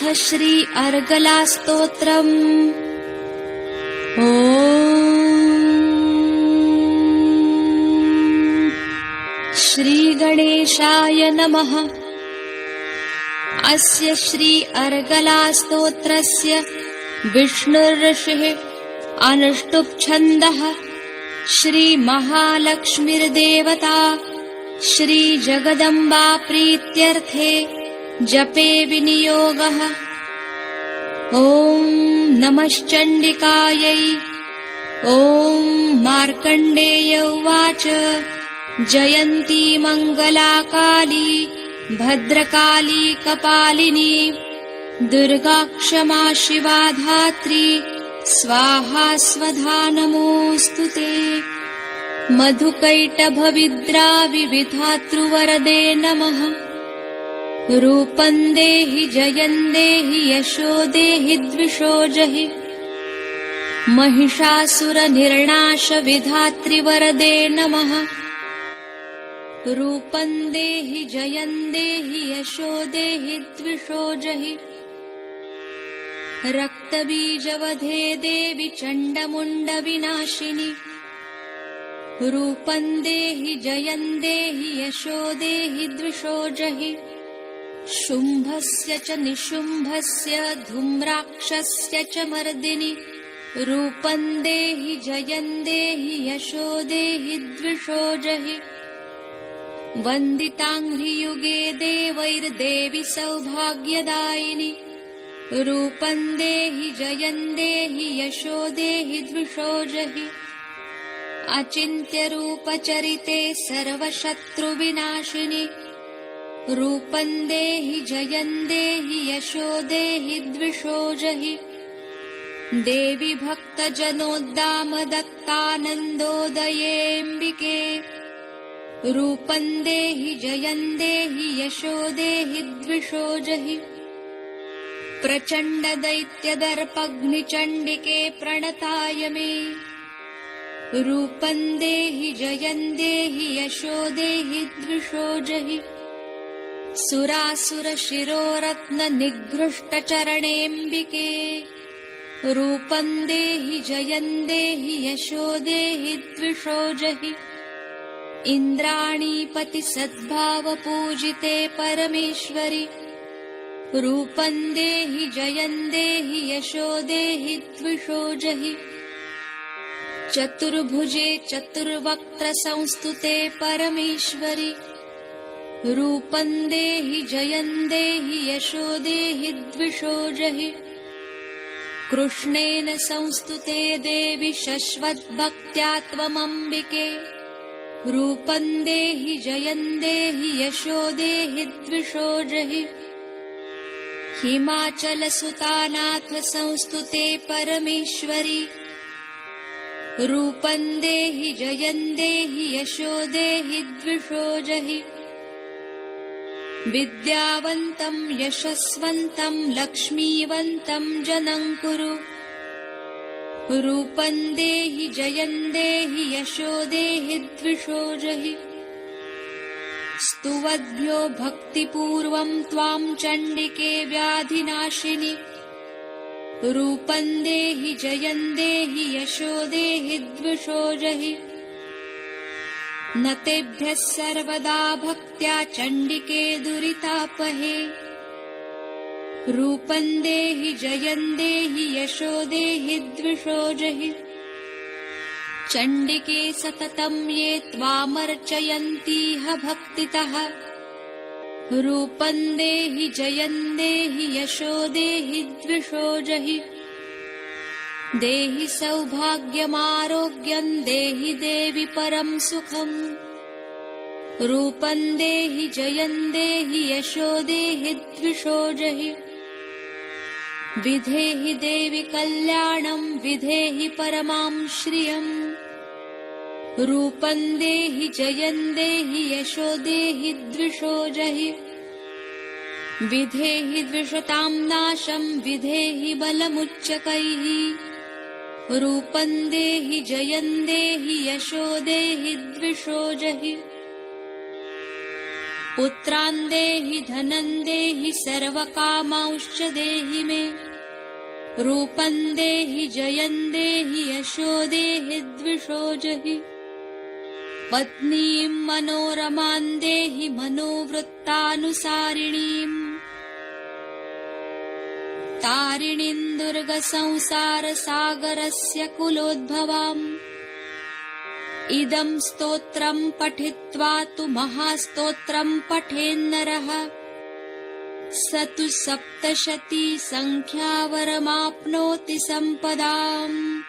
अथ श्री अर्गला स्तोत्रम्। श्री गणेशाय नमः। अस्य श्री अर्गला स्तोत्रस्य विष्णुर्ऋषिः अनुष्टुप् छन्दः। श्री महालक्ष्मीर्देवता श्री जगदम्बा प्रीत्यर्थे जपे विनियोगः। ॐ नमश्चण्डिकायै। ॐ मार्कण्डेय उवाच जयन्ती मङ्गला काली भद्रकाली कपालिनी दुर्गा क्षमा शिवा धात्री स्वाहा स्वधा नमोऽस्तु ते। मधुकैटभविद्रा विविधातृवरदे नमः। रूपं देहि जयं देहि यशो देहि द्विषो जहि। महिषासुरनिर्णाश विधातृवरदे नमः। रूपं देहि जयं देहि यशो देहि द्विषो जहि। रक्तबीजवधे देवि चण्डमुण्डविनाशिनि। रूपं देहि जयं देहि यशो देहि द्विषो जहि। शुम्भस्य च निशुम्भस्य धूम्राक्षस्य च मर्दिनि। रूपं देहि जयं देहि यशो देहि द्विषो जहि। वन्दिताङ्घ्रियुगे देवैर्देवि सौभाग्यदायिनि। रूपं देहि जयं देहि यशो देहि द्विषो जहि। अचिन्त्यरूपचरिते सर्वशत्रुविनाशिनि। रूपं देहि जयं देहि यशो देहि द्विषो जहि। देवि भक्तजनोद्दामदत्तानन्दोदयेऽम्बिके। रूपं देहि जयं देहि यशो देहि द्विषो जहि। प्रचण्डदैत्यदर्पघ्निचण्डिके प्रणताय मे। रूपं देहि जयं देहि यशो देहि द्विषो जहि। सुरासुरशिरोरत्ननिघृष्टचरणेऽम्बिके। रूपं देहि जयं देहि यशो देहि द्विषो जहि। इन्द्राणीपतिसद्भावपूजिते परमेश्वरि। रूपं देहि जयं देहि यशो देहि द्विषो जहि। चतुर्भुजे चतुर्वक्त्रसंस्तुते परमेश्वरि। रूपं देहि जयं देहि यशो देहि द्विषो जहि। कृष्णेन संस्तुते देवि शश्वद्भक्त्या त्वमम्बिके। रूपं देहि जयं देहि यशो देहि द्विषो जहि। हिमाचलसुतानाथ संस्तुते परमेश्वरि। रूपं देहि जयं देहि यशो देहि द्विषो जहि। विद्यावन्तं यशस्वन्तं लक्ष्मीवन्तं जनं कुरु। रूपं देहि जयं देहि यशो देहि द्विषो जहि। स्तुवद्भ्यो भक्तिपूर्वं त्वां चण्डिके व्याधिनाशिनि। रूपं देहि जयं देहि यशो देहि द्विषो जहि। न तेभ्यः सर्वदा भक्त्या चण्डिके दुरितापहे। रूपं देहि जयं देहि यशो देहि द्विषो जहि। चण्डिके सततं ये त्वामर्चयन्तीह भक्तितः। रूपं देहि जयं देहि यशो देहि द्विषो जहि। देहि सौभाग्यमारोग्यं देहि देवि परं सुखम्। रूपं देहि जयं देहि यशो देहि द्विषो जहि। विधेहि देवि कल्याणं विधेहि परमां श्रियम्। रूपं देहि जयं देहि यशो देहि द्विषो जहि। विधेहि द्विषतां नाशं विधेहि बलमुच्चकैः। रूपं देहि जयं देहि यशो देहि द्विषो जहि। पुत्रान् देहि धनं देहि सर्वकामांश्च देहि मे रूपं देहि जयं देहि यशो देहि द्विषो जहि पत्नीं मनोरमां देहि मनोवृत्तानुसारिणीम् तारिणीं दुर्गसंसारसागरस्य कुलोद्भवाम् इदं स्तोत्रं पठित्वा तु महास्तोत्रं पठेन्नरः स तु सप्तशती संख्यावरमाप्नोति सम्पदाम्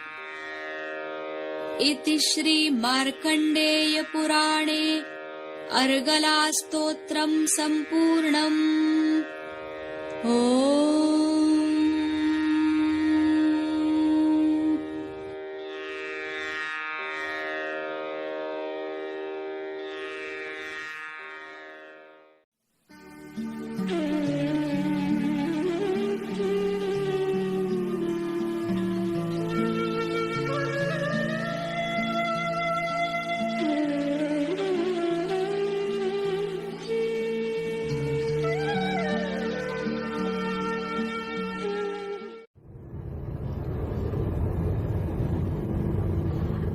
इति श्री मार्कण्डेय पुराणे अर्गलास्तोत्रं सम्पूर्णम्।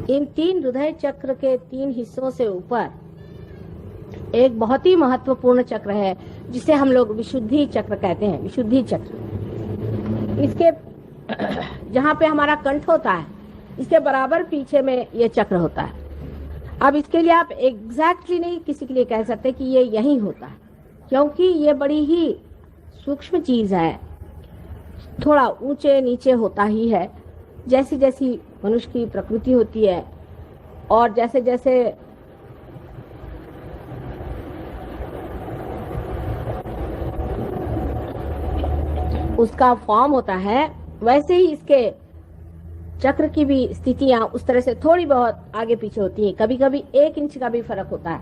इन 3 हृदय चक्र के 3 हिस्सों से ऊपर एक बहुत ही महत्वपूर्ण चक्र है जिसे हम लोग विशुद्धि चक्र कहते हैं। विशुद्धि चक्र, इसके जहाँ पे हमारा कंठ होता है इसके बराबर पीछे में ये चक्र होता है। अब इसके लिए आप एग्जैक्टली नहीं किसी के लिए कह सकते कि ये यही होता है, क्योंकि ये बड़ी ही सूक्ष्म चीज है, थोड़ा ऊंचे नीचे होता ही है। जैसी जैसी मनुष्य की प्रकृति होती है और जैसे जैसे उसका फॉर्म होता है वैसे ही इसके चक्र की भी स्थितियां उस तरह से थोड़ी बहुत आगे पीछे होती हैं। कभी कभी 1 इंच का भी फर्क होता है,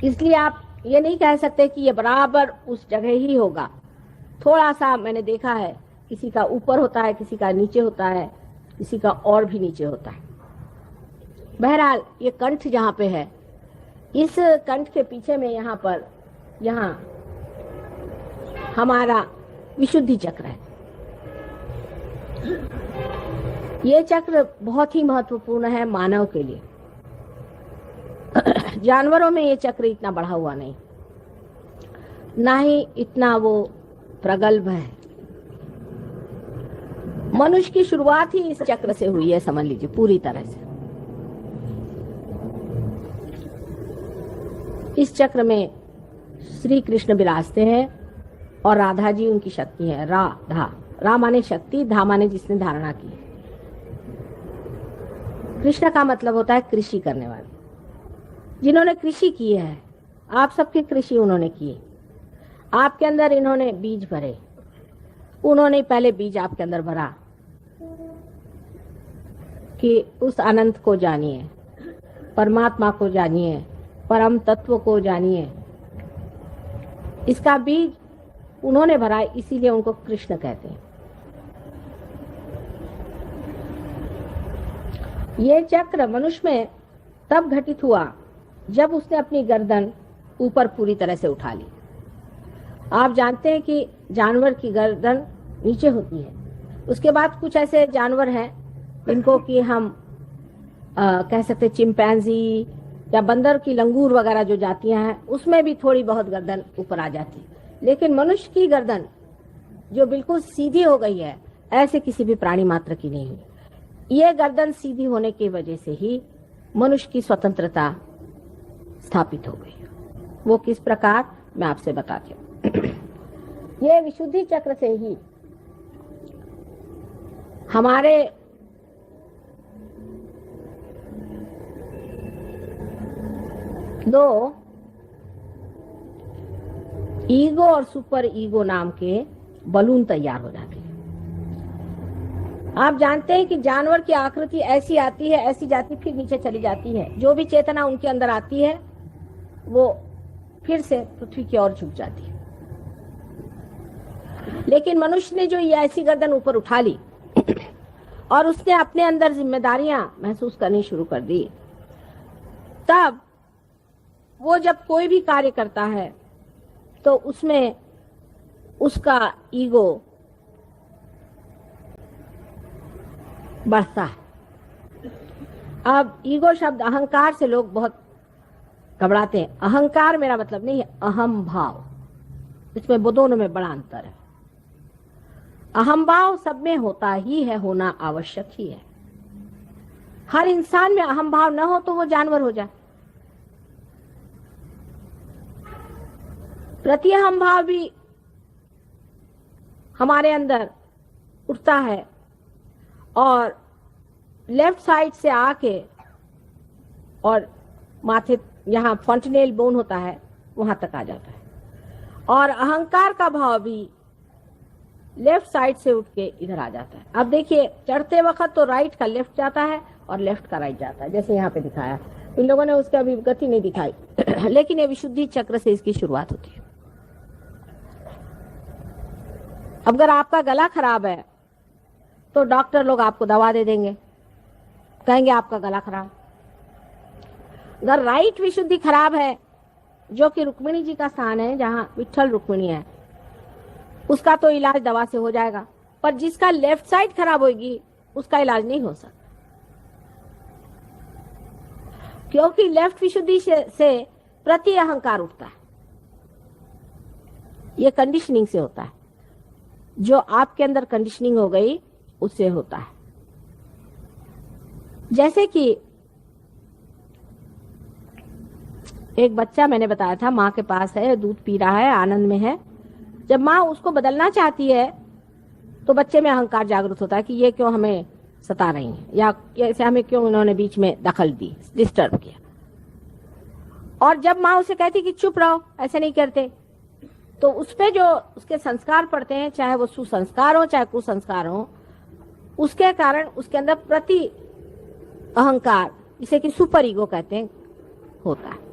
इसलिए आप ये नहीं कह सकते कि ये बराबर उस जगह ही होगा। थोड़ा सा मैंने देखा है, किसी का ऊपर होता है, किसी का नीचे होता है, किसी का और भी नीचे होता है। बहरहाल ये कंठ जहाँ पे है, इस कंठ के पीछे में यहाँ हमारा विशुद्धि चक्र है। ये चक्र बहुत ही महत्वपूर्ण है मानव के लिए। जानवरों में ये चक्र इतना बढ़ा हुआ नहीं, ना ही इतना वो प्रगल्भ है। मनुष्य की शुरुआत ही इस चक्र से हुई है, समझ लीजिए पूरी तरह से। इस चक्र में श्री कृष्ण विराजते हैं और राधा जी उनकी शक्ति है। रा माने शक्ति, धा माने जिसने धारणा की। कृष्ण का मतलब होता है कृषि करने वाले, जिन्होंने कृषि की है। आप सबकी कृषि उन्होंने की। आपके अंदर इन्होंने बीज भरे, उन्होंने पहले बीज आपके अंदर भरा कि उस अनंत को जानिए, परमात्मा को जानिए, परम तत्व को जानिए। इसका बीज उन्होंने भरा, इसीलिए उनको कृष्ण कहते हैं। ये चक्र मनुष्य में तब घटित हुआ जब उसने अपनी गर्दन ऊपर पूरी तरह से उठा ली। आप जानते हैं कि जानवर की गर्दन नीचे होती है। उसके बाद कुछ ऐसे जानवर हैं जिनको कि हम कह सकते चिंपैंजी या बंदर की लंगूर वगैरह जो जातियां हैं, उसमें भी थोड़ी बहुत गर्दन ऊपर आ जाती है। लेकिन मनुष्य की गर्दन जो बिल्कुल सीधी हो गई है, ऐसे किसी भी प्राणी मात्र की नहीं हुई। ये गर्दन सीधी होने की वजह से ही मनुष्य की स्वतंत्रता स्थापित हो गई। वो किस प्रकार, मैं आपसे बताती हूँ। ये विशुद्धि चक्र से ही हमारे दो ईगो और सुपर ईगो नाम के बलून तैयार हो जाते हैं। आप जानते हैं कि जानवर की आकृति ऐसी आती है, ऐसी जाती फिर नीचे चली जाती है। जो भी चेतना उनके अंदर आती है वो फिर से पृथ्वी की ओर झुक जाती है। लेकिन मनुष्य ने जो ये ऐसी गर्दन ऊपर उठा ली और उसने अपने अंदर जिम्मेदारियां महसूस करनी शुरू कर दी, तब वो जब कोई भी कार्य करता है तो उसमें उसका ईगो बढ़ता है। अब ईगो शब्द अहंकार से लोग बहुत घबराते हैं। अहंकार मेरा मतलब नहीं है अहम भाव, इसमें वो दोनों में बड़ा अंतर है। अहम भाव सब में होता ही है, होना आवश्यक ही है। हर इंसान में अहम भाव न हो तो वो जानवर हो जाए। प्रति अहम भाव भी हमारे अंदर उठता है और लेफ्ट साइड से आके और माथे यहाँ फंटनेल बोन होता है वहां तक आ जाता है। और अहंकार का भाव भी लेफ्ट साइड से उठ के इधर आ जाता है। अब देखिए चढ़ते वक्त तो राइट का लेफ्ट जाता है और लेफ्ट का राइट जाता है, जैसे यहाँ पे दिखाया। इन लोगों ने उसकी अभी गति नहीं दिखाई लेकिन ये विशुद्धि चक्र से इसकी शुरुआत होती है। अगर आपका गला खराब है तो डॉक्टर लोग आपको दवा दे देंगे, कहेंगे आपका गला खराब। अगर राइट विशुद्धि खराब है, जो कि रुक्मिणी जी का स्थान है, जहाँ विठ्ठल रुक्मिणी है, उसका तो इलाज दवा से हो जाएगा। पर जिसका लेफ्ट साइड खराब होगी उसका इलाज नहीं हो सकता, क्योंकि लेफ्ट विशुद्धि से प्रति अहंकार उठता है। ये कंडीशनिंग से होता है, जो आपके अंदर कंडीशनिंग हो गई उससे होता है। जैसे कि एक बच्चा मैंने बताया था, माँ के पास है, दूध पी रहा है, आनंद में है। जब माँ उसको बदलना चाहती है तो बच्चे में अहंकार जागृत होता है कि ये क्यों हमें सता रही है, या ऐसे हमें क्यों इन्होंने बीच में दखल दी, डिस्टर्ब किया। और जब माँ उसे कहती कि चुप रहो, ऐसे नहीं करते, तो उस पे जो उसके संस्कार पड़ते हैं, चाहे वो सुसंस्कार हो चाहे कुसंस्कार हो, उसके कारण उसके अंदर प्रति अहंकार, जिसे कि सुपर ईगो कहते हैं, होता है।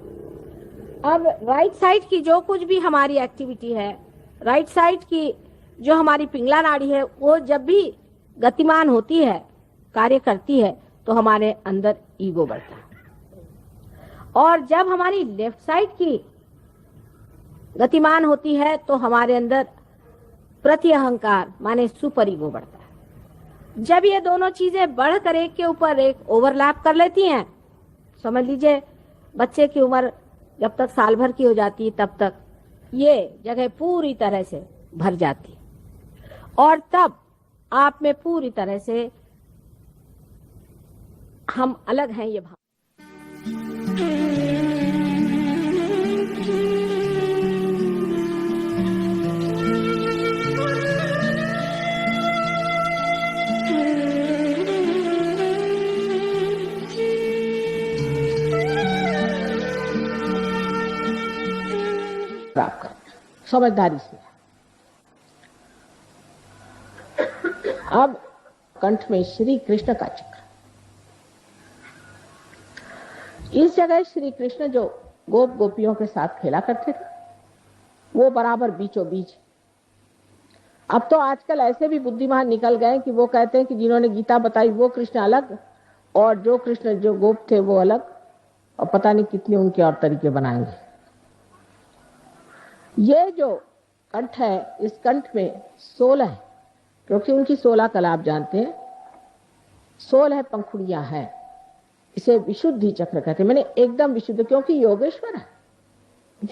अब राइट साइड की जो कुछ भी हमारी एक्टिविटी है, राइट साइड की जो हमारी पिंगला नाड़ी है, वो जब भी गतिमान होती है, कार्य करती है, तो हमारे अंदर ईगो बढ़ता है। और जब हमारी लेफ्ट साइड की गतिमान होती है तो हमारे अंदर प्रति अहंकार माने सुपर ईगो बढ़ता है। जब ये दोनों चीजें बढ़कर एक के ऊपर एक ओवरलैप कर लेती हैं, समझ लीजिए बच्चे की उम्र जब तक साल भर की हो जाती है तब तक ये जगह पूरी तरह से भर जाती है, और तब आप में पूरी तरह से हम अलग हैं ये भाव। प्राप्त करना समझदारी से। अब कंठ में श्री कृष्ण का चक्र। इस जगह श्री कृष्ण जो गोप गोपियों के साथ खेला करते थे, वो बराबर बीचों बीच। अब तो आजकल ऐसे भी बुद्धिमान निकल गए कि वो कहते हैं कि जिन्होंने गीता बताई वो कृष्ण अलग, और जो कृष्ण जो गोप थे वो अलग, और पता नहीं कितने उनके और तरीके बनाएंगे। ये जो कंठ है, इस कंठ में 16 है, क्योंकि उनकी 16 कला आप जानते हैं, 16 पंखुड़ियां हैं। इसे विशुद्धि चक्र कहते हैं, मैंने एकदम विशुद्ध, क्योंकि योगेश्वर है।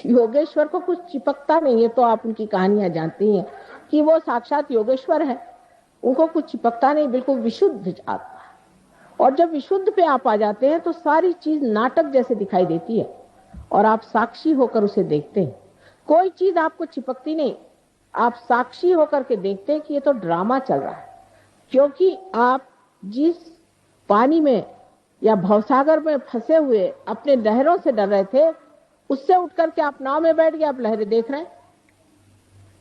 योगेश्वर को कुछ चिपकता नहीं है, तो आप उनकी कहानियां जानती हैं कि वो साक्षात योगेश्वर है, उनको कुछ चिपकता नहीं, बिल्कुल विशुद्ध आत्मा है। और जब विशुद्ध पे आप आ जाते हैं तो सारी चीज नाटक जैसे दिखाई देती है, और आप साक्षी होकर उसे देखते हैं। कोई चीज आपको चिपकती नहीं, आप साक्षी होकर के देखते हैं कि ये तो ड्रामा चल रहा है। क्योंकि आप जिस पानी में या भवसागर में फंसे हुए अपने लहरों से डर रहे थे, उससे उठकर के आप नाव में बैठ गए, आप लहरें देख रहे हैं।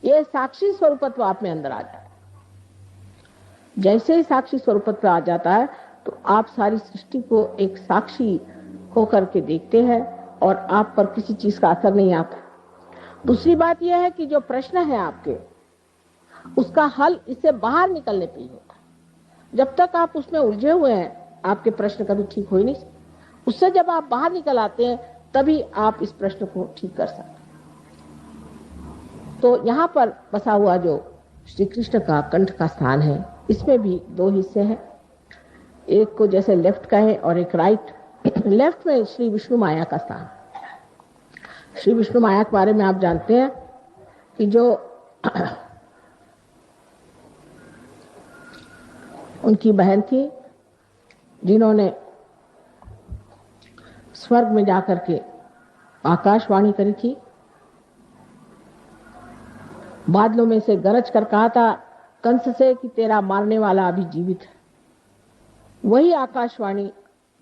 ये साक्षी स्वरूपत्व आप में अंदर आ जाता है। जैसे ही साक्षी स्वरूपत्व आ जाता है तो आप सारी सृष्टि को एक साक्षी होकर के देखते हैं, और आप पर किसी चीज का असर नहीं आता। दूसरी बात यह है कि जो प्रश्न है आपके, उसका हल इससे बाहर निकलने पे ही होता है। जब तक आप उसमें उलझे हुए हैं, आपके प्रश्न कभी ठीक हो ही नहीं सकते। उससे जब आप बाहर निकल आते हैं तभी आप इस प्रश्न को ठीक कर सकते। तो यहाँ पर बसा हुआ जो श्री कृष्ण का कंठ का स्थान है, इसमें भी दो हिस्से हैं, एक को जैसे लेफ्ट का है और एक राइट। लेफ्ट में श्री विष्णु माया का स्थान। श्री विष्णु माया के बारे में आप जानते हैं कि जो उनकी बहन थी, जिन्होंने स्वर्ग में जाकर के आकाशवाणी करी थी, बादलों में से गरज कर कहा था कंस से कि तेरा मारने वाला अभी जीवित है। वही आकाशवाणी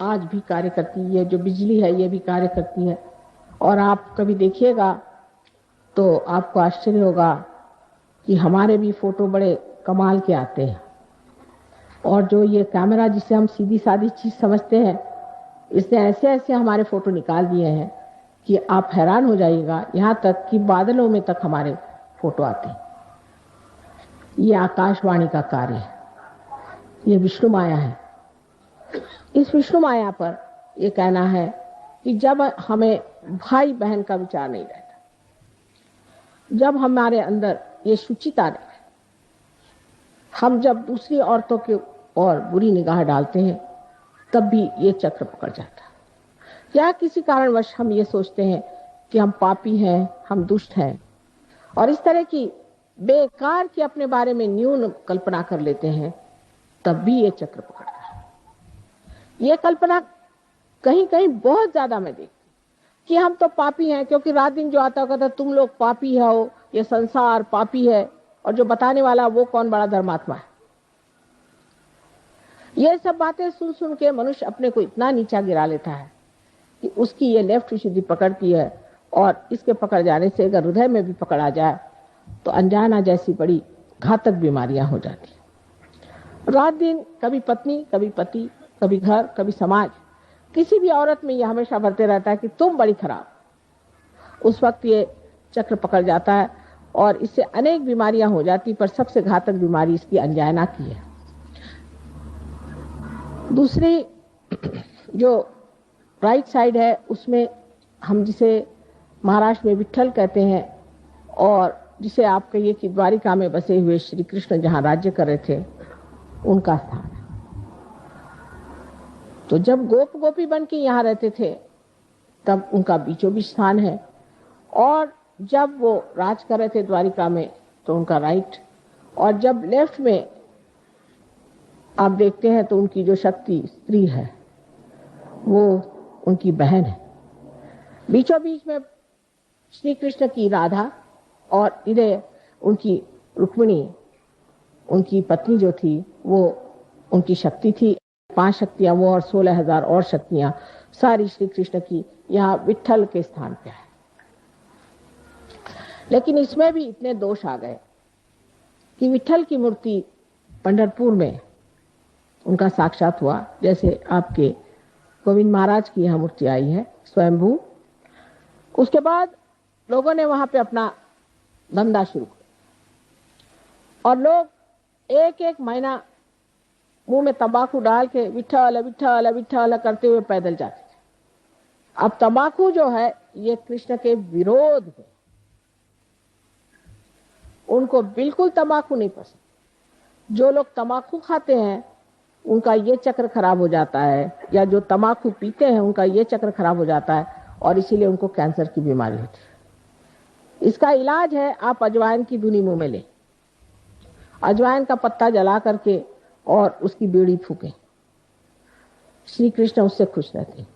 आज भी कार्य करती है, जो बिजली है ये भी कार्य करती है। और आप कभी देखिएगा तो आपको आश्चर्य होगा कि हमारे भी फोटो बड़े कमाल के आते हैं। और जो ये कैमरा जिसे हम सीधी सादी चीज समझते हैं, इसने ऐसे ऐसे हमारे फोटो निकाल दिए हैं कि आप हैरान हो जाइएगा। यहाँ तक कि बादलों में तक हमारे फोटो आते हैं। ये आकाशवाणी का कार्य है, ये विष्णु माया है। इस विष्णु माया पर ये कहना है कि जब हमें भाई बहन का विचार नहीं रहता, जब हमारे अंदर ये शुचिता नहीं, हम जब दूसरी औरतों के और बुरी निगाह डालते हैं, तब भी ये चक्र पकड़ जाता है। या किसी कारणवश हम ये सोचते हैं कि हम पापी हैं, हम दुष्ट हैं, और इस तरह की बेकार की अपने बारे में न्यून कल्पना कर लेते हैं, तब भी ये चक्र पकड़ता है। ये कल्पना कहीं कहीं बहुत ज्यादा मैं देखती कि हम तो पापी हैं, क्योंकि रात दिन जो आता कहता तुम लोग पापी हो, ये संसार पापी है, और जो बताने वाला वो कौन बड़ा धर्मात्मा है। ये सब बातें सुन सुन के मनुष्य अपने को इतना नीचा गिरा लेता है कि उसकी ये लेफ्ट विशुद्धि पकड़ती है, और इसके पकड़ जाने से अगर हृदय में भी पकड़ आ जाए तो अनजाना जैसी बड़ी घातक बीमारियां हो जाती हैं। रात दिन कभी पत्नी, कभी पति, कभी घर, कभी समाज, किसी भी औरत में ये हमेशा भरते रहता है कि तुम बड़ी खराब। उस वक्त ये चक्र पकड़ जाता है और इससे अनेक बीमारियां हो जाती, पर सबसे घातक बीमारी इसकी अनजाना की है। दूसरी जो राइट साइड है, उसमें हम जिसे महाराष्ट्र में विट्ठल कहते हैं, और जिसे आप कहिए कि द्वारिका में बसे हुए श्री कृष्ण जहां राज्य कर रहे थे, उनका स्थान है। तो जब गोप गोपी बन के यहाँ रहते थे, तब उनका बीचों बीच स्थान है, और जब वो राज कर रहे थे द्वारिका में, तो उनका राइट, और जब लेफ्ट में आप देखते हैं तो उनकी जो शक्ति स्त्री है, वो उनकी बहन है। बीचों बीच में श्री कृष्ण की राधा, और इधर उनकी रुक्मिणी, उनकी पत्नी जो थी, वो उनकी शक्ति थी। 5 शक्तियां वो और 16,000 और शक्तियां सारी श्री कृष्ण की यहाँ विट्ठल के स्थान पे है। लेकिन इसमें भी इतने दोष आ गए कि विट्ठल की मूर्ति पंढरपुर में उनका साक्षात हुआ, जैसे आपके गोविंद महाराज की यहाँ मूर्ति आई है स्वयंभू। उसके बाद लोगों ने वहां पे अपना धंधा शुरू किया, और लोग एक एक महीना मुंह में तंबाकू डाल के विट्ठल विट्ठल विट्ठल करते हुए पैदल जाते थे। अब तंबाकू जो है ये कृष्ण के विरोध है, उनको बिल्कुल तंबाकू नहीं पसंद। जो लोग तंबाकू खाते हैं उनका ये चक्र खराब हो जाता है, या जो तंबाकू पीते हैं उनका ये चक्र खराब हो जाता है, और इसीलिए उनको कैंसर की बीमारी होती है। इसका इलाज है आप अजवाइन की धुनी मुंह में लें, अजवाइन का पत्ता जला करके और उसकी बीड़ी फूकें, श्री कृष्ण उससे खुश रहते हैं।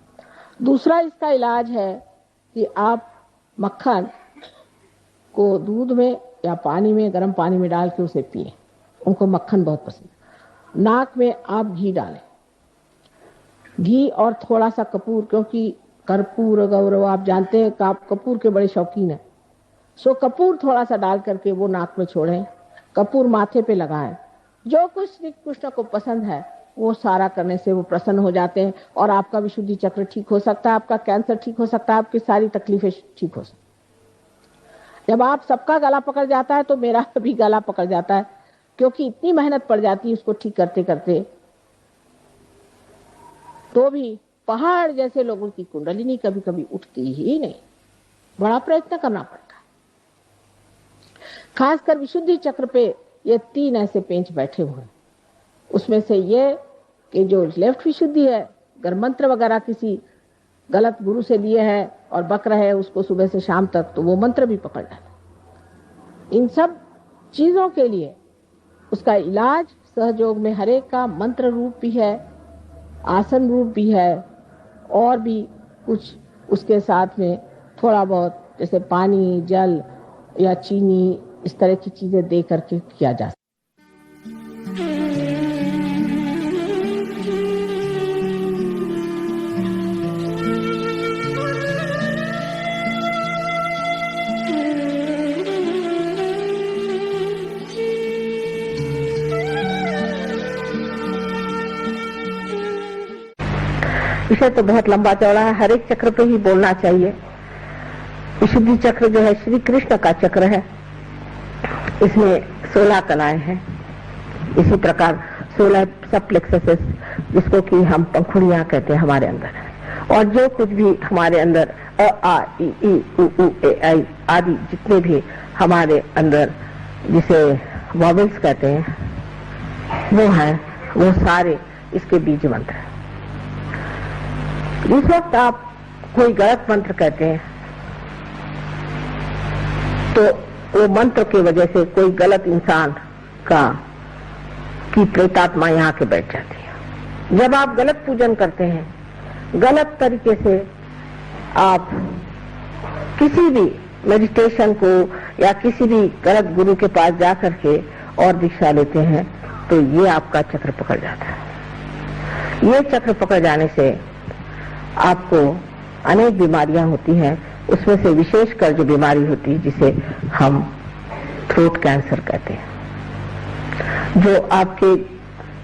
दूसरा इसका इलाज है कि आप मक्खन को दूध में या पानी में, गर्म पानी में डाल के उसे पिए, उनको मक्खन बहुत पसंद है। नाक में आप घी डालें, घी और थोड़ा सा कपूर, क्योंकि कर्पूर गौरव आप जानते हैं कि आप कपूर के बड़े शौकीन हैं। सो कपूर थोड़ा सा डाल करके वो नाक में छोड़ें, कपूर माथे पे लगाएं। जो कुछ श्री कृष्ण को पसंद है वो सारा करने से वो प्रसन्न हो जाते हैं, और आपका विशुद्धि चक्र ठीक हो सकता है, आपका कैंसर ठीक हो सकता है, आपकी सारी तकलीफें ठीक हो सकती। जब आप सबका गला पकड़ जाता है तो मेरा भी गला पकड़ जाता है, क्योंकि इतनी मेहनत पड़ जाती है उसको ठीक करते करते, तो भी पहाड़ जैसे लोगों की कुंडलिनी कभी कभी उठती ही नहीं, बड़ा प्रयत्न करना पड़ता है। खासकर विशुद्धि चक्र पे ये 3 ऐसे पेंच बैठे हुए हैं। उसमें से ये कि जो लेफ्ट विशुद्धि है, अगर मंत्र वगैरह किसी गलत गुरु से लिए है और बक रहे हैं उसको सुबह से शाम तक, तो वो मंत्र भी पकड़ जाता। इन सब चीजों के लिए उसका इलाज सहयोग में हरेक का मंत्र रूप भी है, आसन रूप भी है, और भी कुछ उसके साथ में थोड़ा बहुत जैसे पानी, जल या चीनी, इस तरह की चीजें दे करके किया जा सकता। विषय तो बहुत लंबा चौड़ा है, हर एक चक्र पे ही बोलना चाहिए। विशुद्धि चक्र जो है श्री कृष्ण का चक्र है, इसमें 16 कलाएं हैं। इसी प्रकार 16 सब प्लेक्ससेस, जिसको कि हम पंखुड़ियां कहते हैं, हमारे अंदर है। और जो कुछ भी हमारे अंदर अ आ इ ई उ ऊ ए आई आदि जितने भी हमारे अंदर जिसे वॉवेल्स कहते हैं वो है, वो सारे इसके बीज मंत्र है। जिस वक्त आप कोई गलत मंत्र कहते हैं तो वो मंत्र की वजह से कोई गलत इंसान की प्रेतात्मा यहाँ के बैठ जाती है। जब आप गलत पूजन करते हैं, गलत तरीके से आप किसी भी मेडिटेशन को या किसी भी गलत गुरु के पास जा करके और दीक्षा लेते हैं, तो ये आपका चक्र पकड़ जाता है। ये चक्र पकड़ जाने से आपको अनेक बीमारियां होती हैं। उसमें से विशेषकर जो बीमारी होती है जिसे हम थ्रोट कैंसर कहते हैं, जो आपके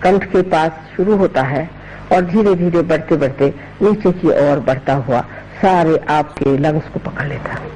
कंठ के पास शुरू होता है और धीरे धीरे बढ़ते बढ़ते नीचे की ओर बढ़ता हुआ सारे आपके लंग्स को पकड़ लेता है।